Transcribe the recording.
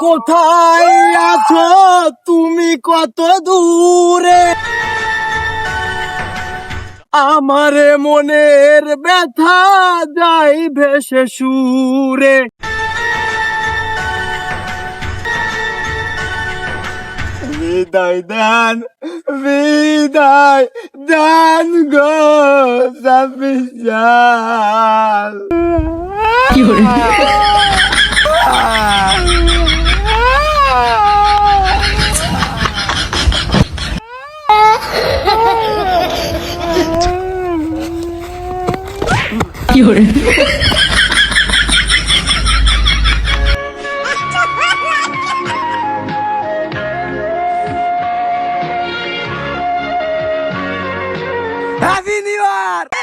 কোথায় আছো তুমি কত দূরে আমারে মনের ব্যথা যাই ভেসে সুরে বিদায় দান গো সাফিসাল Happy New Year!